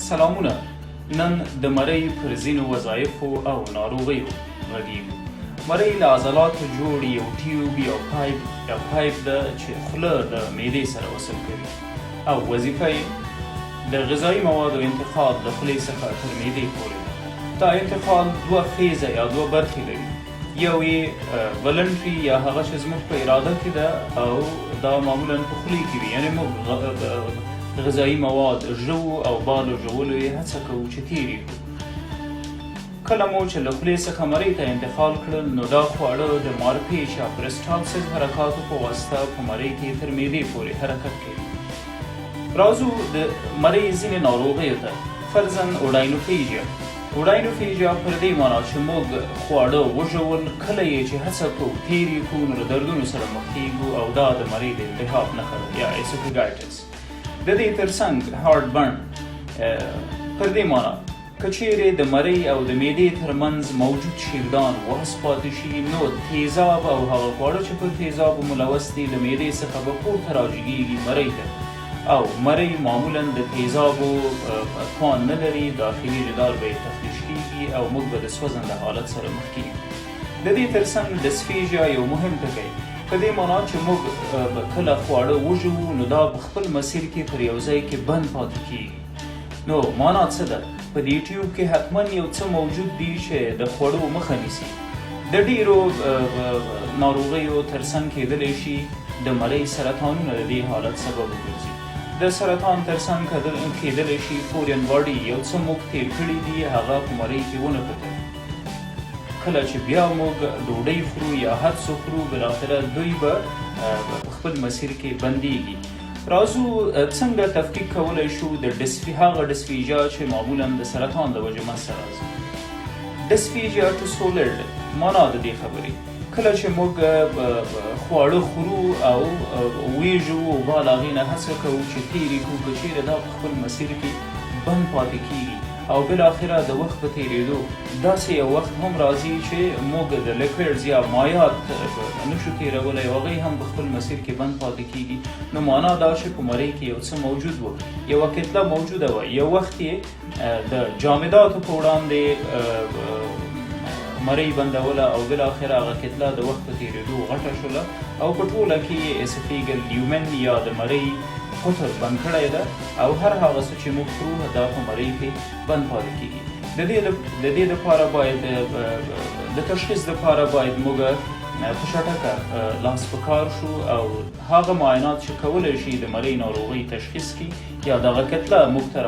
سلامونه. نن د مرۍ پر ځینو وظایفو او ناروغیو غږیږو. مرۍ له عضلاتو جوړ یو ټیوب یا پایپ ده چې خوله د معدې سره وصل کوي او وظیفه یې د غذایي موادو انتقال د خولې څخه تر معدې پورې ده. دا انتقال دوه فیزه یا دوه برخې لري. یو یې ولنټري یا هغه چې زموږ په اراده کې ده او دا معمولا په خولې کې وي، یعنې موږ غذایي مواد ژوو او بالو ژوولو یې هڅه کوو چې تېر یې کړو. کله مو چې له خولې څخه مرۍ ته انتقال کړل نو دا خواړه د مارپیچ یا پرسټالسیس حرکاتو په واسطه په مرۍ کې تر معدې پورې حرکت کوي. راځو د مرۍ ځینې ناروغیو ته، فرضاً اوډاینوفیژیا. اوډاینوفیژیا پر دې معنا چې موږ خواړه وژول، کله یې چې هڅه کوو تېر یې کړو نو له دردونو سره مخ کېږو او دا د مرۍ د التهاب نښه ده یا اسوفیګایټس. د دې ترڅنګ هارټ برن پر دې معنا که چیرې د مرۍ او د معدې ترمنځ موجود شیردان وحس پاتې شي نو تیزاب او هغه خواړه چې پر تیزابو ملوث دي له معدې څخه به پورته راجګېږي مرۍ ته او مرۍ معمولا د تیزابو توان نه لري، داخلي جدار به یې تفتیش کېږي او موږ به د سوځنده حالت سره مخ کېږو. د دې ترڅنګ ډسفیژیا یو مهم ټکی په دې معنا چې موږ کله خواړه وژوو نو دا په خپل مسیر کې پر یو ځای کې بند پاتې کېږي. نو معنا څه ده؟ په دې ټیوب کې حتما یو څه موجود دي چې د خوړو مخه نیسي. د ډیرو ناروغیو ترڅنګ کېدلی شي د مرۍ سرطانونه د دې حالت سبب وګرځي. د سرطان ترڅنګ کېدلی شي فورین باډي یو څه موږ تېر کړي دي هغه په مرۍ کې ونه کتل. کله چې بیا موږ ډوډۍ خورو یا هر څه خورو بالاخره دوی به په خپل مسیر کې بندېږي. راځو څنګه تفکیک کولی شو د هغه ډسفیژیا چې معمولا د سرطان د وجې منځته راځي. ډسفیژیا ټو سولډ معنا د دې خبرې کله چې موږ خواړه خورو او ویژو او بال هغې نه هڅه کوو چې تېر یې کړو، که چیرې دا په خپل مسیر کې بند پاتې کېږي او بالاخره د وخت په تېرېدو داسې یو وخت هم راځي چې موږ د لیکویډز یا مایات نشو تېرولی او هغوی هم په خپل مسیر کې بند پاتې کېږي. نو معنا دا چې په مرۍ کې یو څه موجود و، یوه کتله موجوده وه، یو وخت یې د جامداتو په وړاندې مرۍ بندوله او بالاخره هغه کتله د وخت په تېرېدو غټه شوله او په ټوله کې یې اسفیګل لیومن یا د مرۍ قطر بند کړی ده او هر هغه څه چې موږ خورو دا په مرۍ کې بند پاتې کېږي. د دې دپاره باید د تشخیص دپاره باید موږ په چټکه لاس په کار شو او هغه معاینات چې کولی شي د مرۍ ناروغۍ تشخیص کړي یا دغه کتله موږ ته